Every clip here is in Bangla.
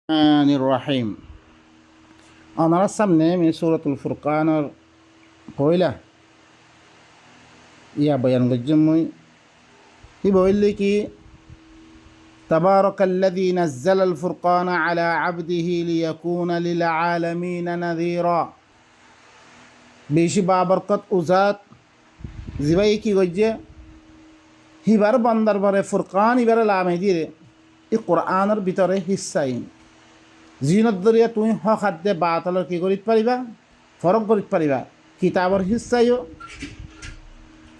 الرحيم أنا رسمنا من سورة الفرقان قويلة يا بيان الجمعي يقول لك تبارك الذي نزل الفرقان على عبده ليكون للعالمين نذيرا বেশি বাবরকত উজাত জিবাই কি গজ্জে হিবার বান্দার পরে ফুরকান ইবার লামে দিয়ে এই কোরআনের ভিতরে হিস্সাইন জিনত দরিয়া তুমি হক খাদ্যে বাতলৰ কি করিত পাৰিবা ফরক করিত পাৰিবা কিতাবর হিস্সাইও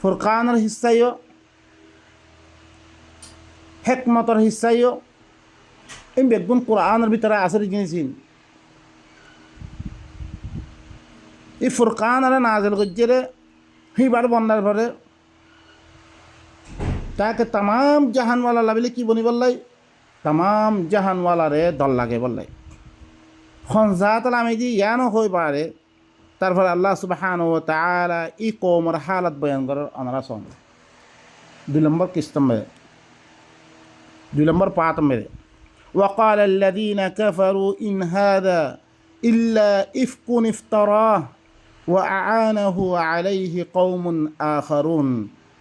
ফুরকানের হিস্সাইও হেকমতর হিস্সাইও এই বেগুন কোরআনের ভিতরে আসর জিনিসিন এই ফুরকান আর নাজিল গজ্জেরে হিবার বন্দার পরে তাকে তাম জাহানওয়ালা লাভিলে কি বনি বললাই তাম জাহানওয়ালারে দল লাগে বললাই খনজাত আমি যে ইয়ানো হয়ে পারে তারপর আল্লাহ সুবহানাহু ওয়া তাআলা ই কওমের হালত বয়ান করার অনারা সন 2 নম্বর কিস্তম মে 2 নম্বর পাত মে وقال الذين كفروا إن هذا إلا إفك افتراه وأعانه عليه قوم آخرون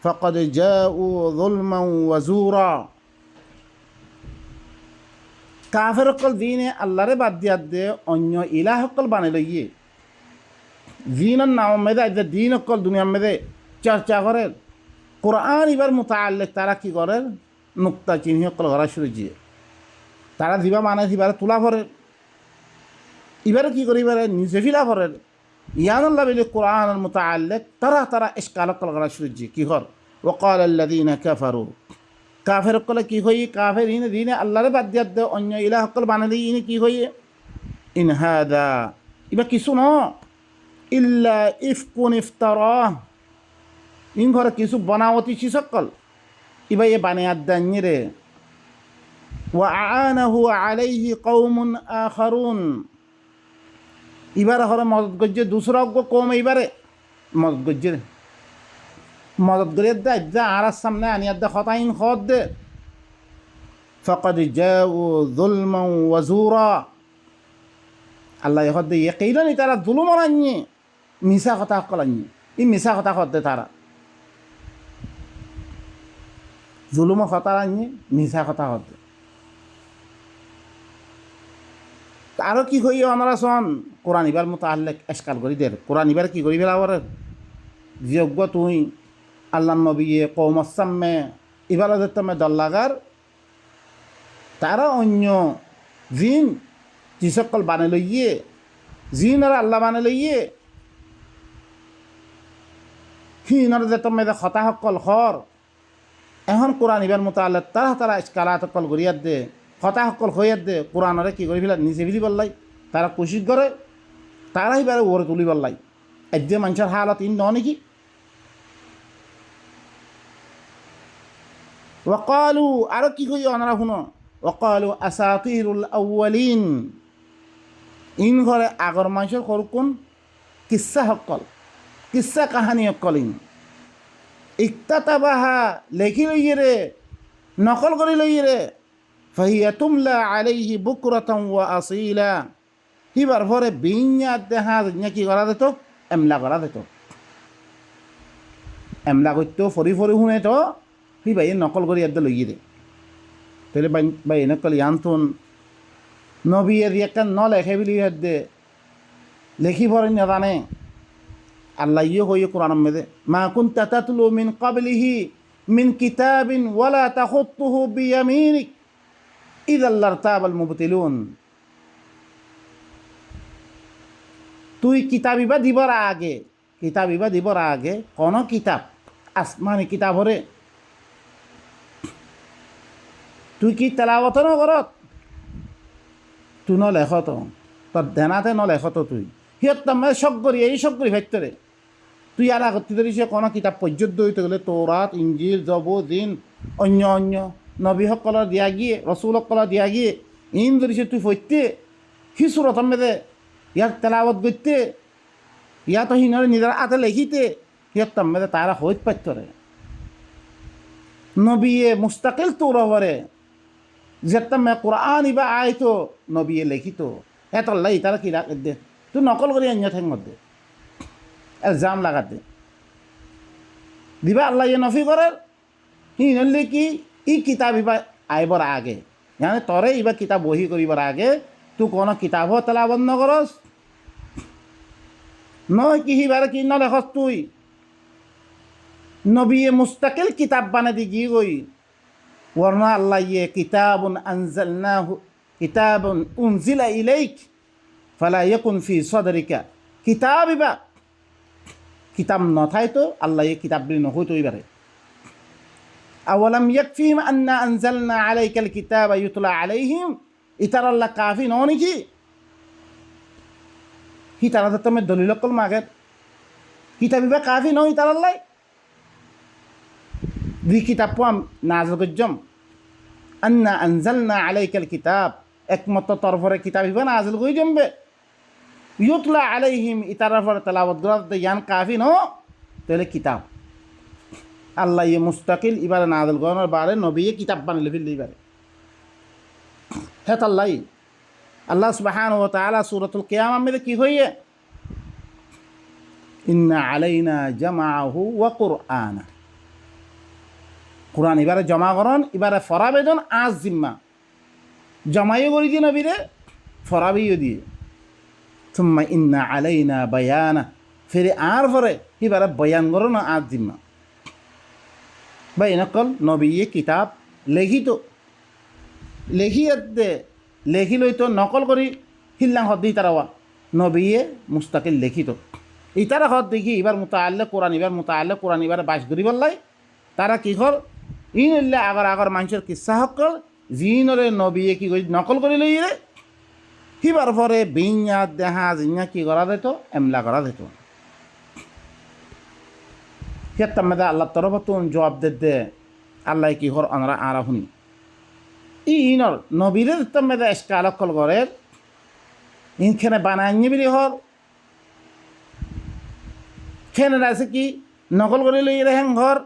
فقد جاءوا ظلما وزورا কাফের অকল দিনে আল্লাহরে বাদ দিয়া দে অন্য ইলাহ অকল বানাই লইয়ে দিনের নাম মেদে দিন অকল দুনিয়ার মেদে চর্চা করে কোরআন ইবার মুতাআল্লিক তারা কি করে নুক্তা চিহ্ন অকল করা শুরু দিয়ে তারা দিবা মানে দিবার তোলা ভরে এবারে কি করি এবারে নিজে ফিলা ভরে ইয়ানুল্লাহ বিল কোরআন মুতাআল্লিক তারা ইশকাল অকল করা শুরু দিয়ে কি কর ওয়াকাল আল্লাযীনা কাফারু কাফের অকলে কি হই কাফের ইনে দিনে আল্লাহরে বাদ দিয়া দে অন্য ইলাহ অকল বানালি ইনে কি হই ইন হাদা ইবা কিছু ন ইল্লা ইফকুন ইফতারা ইন ঘরে কিছু বানাওয়াতি সকল ইবা এ বানিয়াদ দানি রে ওয়া আআনাহু আলাইহি কওমুন আখারুন ইবারে হরে মদদ গজ্জে দুসরা কওম ইবারে মদদ গজ্জে মদদ করে দে আর সামনে আনিয়াদ দে খতাইন খদ দে ফাকাদ জাউ যুলমান ওয়া জুরা আল্লাহ খদ দে ইয়াকিনানি তারা জুলুম আননি মিছা কথা কলানি ই মিছা কথা খদ দে তারা জুলুম কথা আননি মিছা কথা খদ দে আরো কি কই আমরা সন কোরআন ইবার মুতাআল্লিক ইশকাল করি দে কোরআন ইবার কি করি বেলাওয়ার যোগ্য তুই আল্লাহ নবী কওমের সামনে ইবাদতের তমে দল্লাগার তারা অন্য জিন যে সকল বানে লইয়ে জিন আর আল্লাহ বানে লইয়ে হিনর যে তমে খতা সকল খর এখন কোরআন ইবার মুতাআল্লিক তারা ইশকালাত সকল গরিয়াত দে খতা সকল হইয়াত দে কোরআনরে কি করি ফেলা নিজে বিধি বললাই তারা কোশিশ করে তারা এবারে ওরে তুলি বললাই এদিকে মানুষের হালত ইন ন নাকি وقالوا আরো কি কই অনারা শুনো وقالوا اساطير الاولين ইন ঘরে আগর মানুষের করকুন কিসসা হকল কিসসা কাহানি হকলিন ইক্তাতাবাহা লেখি লইয়ে রে নকল করি লইয়ে রে ফাহিয়া তুমলা আলাইহি বুকরাতান ওয়া আসীলা হিবার ভরে বিඤা দেহা কি করা দিত এমলা করা দিত এমলা করতো ফরি শুনে তো হি ভাই নকল করে ইয়াদ লইয়ে দে তাহলে ভাই নকল ইয়ান্তন নবী এর একটা ন লেখে বিলি ইয়াদ দে লেখি ভরে না জানে আল্লাহ ইয়ে হয়ে কোরআন মেদে মা কুনতা তাতলু মিন ক্বাবলিহি মিন কিতাবিন ওয়ালা তাখুতুহু বিয়ামিনিক ইযা লারতাবাল মুবতিলুন তুই কিতাবিবা দিবর আগে কোন কিতাব আসমানি কিতাব হরে তুই কি তেলাওয়াত ন করত তুই ন লেখত তোর দেনাতে ন লেখত তুই সিহঁত তাৰমানে চক কৰি ভাইতৰে তুই আর আগত ধৰিছে কোনো কিতাপ পৰ্যন্ত হইতে গ'লে তৌৰাত ইঞ্জিল জবুৰ অন্য নবীসকলৰ দিয়া গিয়ে ৰচুলসকলৰ দিয়া গিয়ে ইন ধৰিছে তুই ফৈতে সি চুৰত মেদে ইয়াক তেলাওয়াত গইতে ইয়াতো সিনৰে নিজৰ আতে লেখিতে সিহঁত তাৰমানে তাৰা হৈত যেটা মে কোরআন ইবা আয়তো নবিয়ে লিখিত হেতল্লাই তারা কি রাখ দে তুই নকল করি আনিয়া ঠেং মধ্যে এলজাম লাগাতে দিবা আল্লাহ ইয়ে নফি করার হি নলি কি ই কিতাব ইবা আইবার আগে মানে তরে ইবা কিতাব বহি করিবার আগে তুই কোনো কিতাবও তেলাবত নকরস নয় কি হিবারে কি নলেখস তুই নবিয়ে মুস্তাকিল কিতাব বানা দি গিয়ে গই ওয়ারনা আল্লাহ ইয়ে কিতাবুন আনজালনাহু কিতাবুন উনজিলা ইলাইক ফালা ইয়াকুন ফি সদরিকা কিতাব ইবা কিতাব নথাই তো আল্লাহ ইয়ে কিতাব বলি নহইতো এবারে আওয়ালাম ইয়াকফিহিম আন্না আনজালনা আলাইকাল কিতাবা ইউতলা আলাইহিম ইতার আল্লাহ কাফি ন নাকি হি তারা তো তুমি দলিল কল মাগের কিতাব ইবা কাফি ন ইতার আল্লাহ দি কিতাব পাম নাজল গজ্জম আন্না আনজালনা আলাইকাল কিতাব একমত তরফরে কিতাব ইবা নাজল গই জমবে ইউতলা আলাইহিম ইতার পরে তেলাওয়াত করা ইয়ান কাফি ন তাহলে কিতাব আল্লাহ ইয়ে মুস্তাকিল এবারে নাজল করার বারে নবী কিতাব বানাইলে ফেললে এবারে হেত আল্লাহ আল্লাহ সুবহানাহু ওয়া তাআলা সূরাতুল কিয়ামা মধ্যে কি হইয়ে ইন্না আলাইনা জামাআহু ওয়া কুরআনা কুরআন এবারে জমা করন এবারে ফরাবেদন আজ জিম্মা জমাইও করি দিয়ে নবীরে ফরাবিও দিয়ে থুম্মা ইন্না আলাইনা বায়ানা ফিরে আর পরে এবারে বয়ান করো না আজ জিম্মা বা এনেকল নবীয়ে কিতাব লেখিত লেখিয়ে দে লেখি লইতো নকল করি হিল্লাং হদ দি তারা নবীয়ে মুস্তাকিল লিখিত ইতারা হদ দেখি এবার মুতাআল্লে কোরআন এবার বাস করি বললাই তারা কি কর ইন উল্লে আগর আগর মানুষের কিসা হকল জিনরে নবীয়ে কি করি নকল করি লই রে হিবার পরে বিঞ্ঞা দেহা জিঞ্ঞা কি করা দিত এমলা করা দিত কেতামে আল্লাহ তরফতুন জবাব দে আল্লাহ কি হর অনরা আরা শুনি ইনর নবীরে তমেদা এসকালকল করে ইনখানে বানাইনি বিলি হর খেনে আছে কি নকল করে লই রেহেং ঘর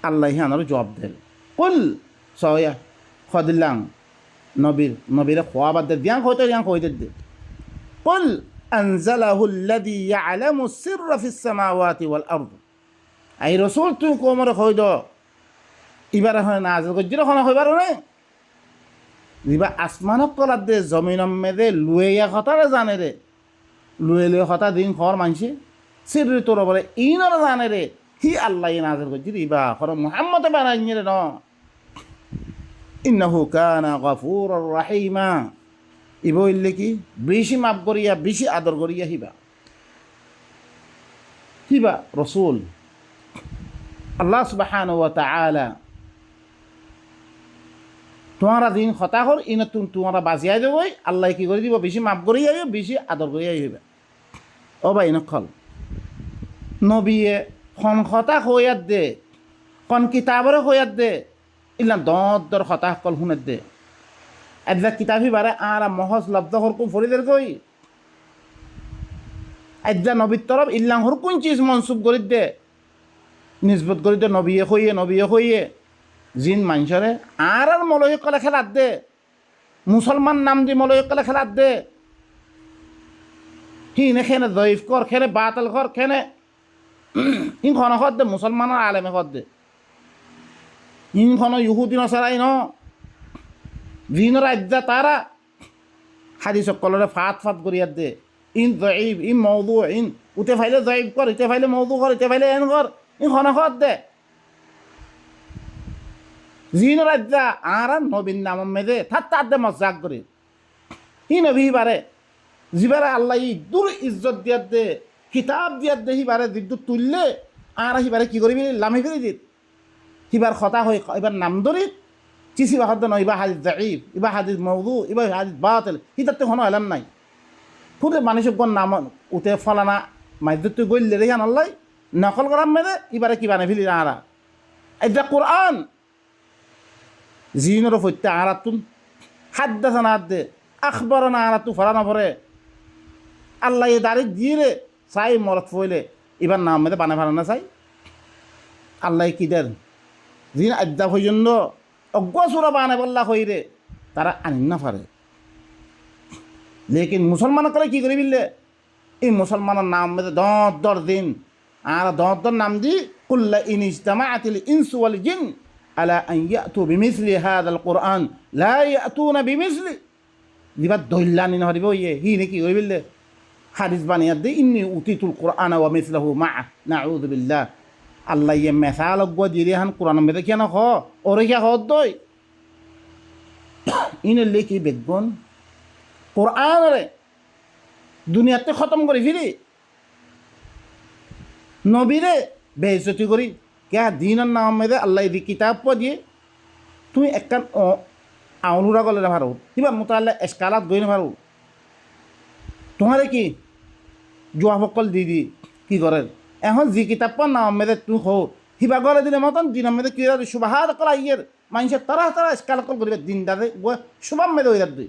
আল্লাহ আনর জবাব দেল কুল সয়া খদিল্লাং নবীরে খোয়াবাদ দে দিয়াং কইতে দে কুল আনজালাহু আল্লাযী ইয়ালামু সিররা ফিস সামাওয়াতি ওয়াল আরদ আই রসুল তুই কোমর কই দ ইবারে হয় না আজ গজ্জির খনা কইবার না দিবা আসমানক কলার দে জমিনম মেদে লুয়েয়া কথারে জানে রে লুয়ে কথা দিন খর মানছে সিররি তোর বলে ইনর জানে রে হি আল্লাহ নাজর গজ্জির ইবা খর মুহাম্মদ বানাইনি রে ন ইন্নাহু কানা গফুরুর রহিমা ইবো ইল্লে কি বেশি মাফ করিয়া বেশি আদর করিয়া হিবা রসুল আল্লাহ সুবহানাহু ওয়া তাআলা তোমারা দিন হতা কর ইন তোমারা বাজিয়াই দেবই আল্লাহ কি করে দিব বেশি মাফ করিয়া বেশি আদর করিয়া হইবে ও ভাই নকল নবিয়ে খন হতা হইয়াত দে কোন কিতাবরে হইয়াত দে ইলা দর হতা কল শুনে দে এদা কিতাবি বারে আর মহজ লব্ধ হরকুম ফরিদের কই এদা নবীর তরফ ইল্লাং হরকুন চিজ মনসুব করি দে নিজবত করি দে নবিয়ে হইয়ে জিন মানুষরে আর মলয় কলে খেলাত দে মুসলমান নাম দি মলয় কলে খেলাত দে হিনে খেনে জয়ীফ কর খেনে বাতাল কর খেনে ইন খন খত দে মুসলমানের আলেমে খত দে ইন খন ইহুদি নসারাই ন জিনর আজ্জা তারা হাদিস কলরে ফাত করিয়াত দে ইন জয়ীফ ইন মৌদু ইন উতে ফাইলে জয়ীফ কর ইতে ফাইলে মৌদু কর ইতে ফাইলে এন কর ইন খন খত দে জিনর আজ্জা আর নবীন নাম মেদে তার দে মজাক করে হি নবী বারে জিবারে আল্লাহ দূর ইজ্জত দিয়াত দে কিতাব দিয়াত দে হিবারে দিদু তুললে আর হিবারে কি করবি লামি ফিরি দিত হিবার কথা হই এবার নাম ধরি চিসি বাহদ ন ইবা হাদিস জাইফ ইবা হাদিস মওদু ইবা হাদিস বাতিল হিতাতে কোনো এলাম নাই পুরে মানুষগণ নাম উতে ফলানা মাইদুত গইলে রে আল্লাহ নকল করাম মেদে ইবারে কি বানাই ফিলি আরা এটা কোরআন জিনর ফত্যা আরাতুন হাদ্দাসানা আদে আখবরনা আরাতু ফরানা পরে আল্লাহ দাঁড়িয়ে দিয়ে চাই মরত ফইলে এবার নাম মেদে বানা ফারানা চাই আল্লাহ কি দেন জিন আদ্যা পর্যন্ত অজ্ঞ সুরা বানে বল্লা হইরে তারা আনিন না পারে। লেকিন মুসলমান করে কি করে বিললে এই মুসলমানের নাম মেয়েদের দর দিন আর দর নাম দি কুল্লা ইনিজতামাআতিল ইনসু ওয়াল জিন আলা আন ইয়াতু বিমিসলি হাযাল কুরআন লা ইয়াতুনা বিমিসলি দিবা দইল্লানি না হরিব ইয়ে হি নাকি ওই বিললে হাদিস বানিয়ে দে ইন্নি উতিতুল কুরআন ওয়া মিসলাহু মা নাউযু বিল্লাহ আল্লাহ ইয়ে মেসাল গো দিরিহান কুরআন মেদে কেন হ ওরে কি হদ দই ইনে লেখি বেগুন কোরআন রে দুনিয়াতে খতম করে ফিরি নবীরে বেইজ্জতি করি কে দিনের নাম মেদে আল্লাহ দি কিতাব পড়িয়ে তুমি একখান আউনুরা গলে না পারো কিবা মোতাল্লা এসকালাত গই না পারো তোমারে কি জোয়াবকল দিদি কি করে এখন যি কিতাব পর নাম মেদে তুই হো হিবা গলে দিলে মতন দিনের মেদে কি সুবাহাত কলা ইয়ের মানুষের তারা এসকালাত কল করিবে দিন দাদে সুবাম মেদে ওই দুই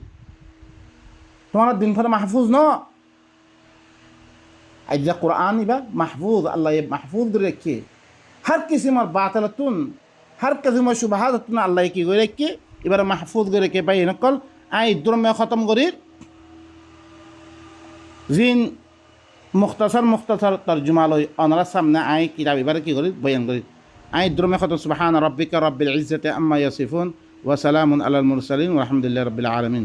তোমার দিন ফলে মাহফুজ ন আজ্জা কোরআন ইবা মাহফুজ আল্লাহ মাহফুজ করে রেখে হর কিসিমার বাতলতুন হর কিসিমার সুবাহাতুন আল্লাহ কি করে রেখে এবার মাহফুজ করে রেখে পাই নকল আই দ্রমে খতম করি জিন মুখতাসর তর্জমা লই অনার সামনে আই কিতাব এবারে কি করি বয়ান করি আই দ্রমে খতম সুবহান রাব্বিকা রাব্বিল ইজ্জাতি আম্মা ইয়াসিফুন ওয়া সালামুন আলাল মুরসালিন ওয়া আলহামদুলিল্লাহি রাব্বিল আলামিন।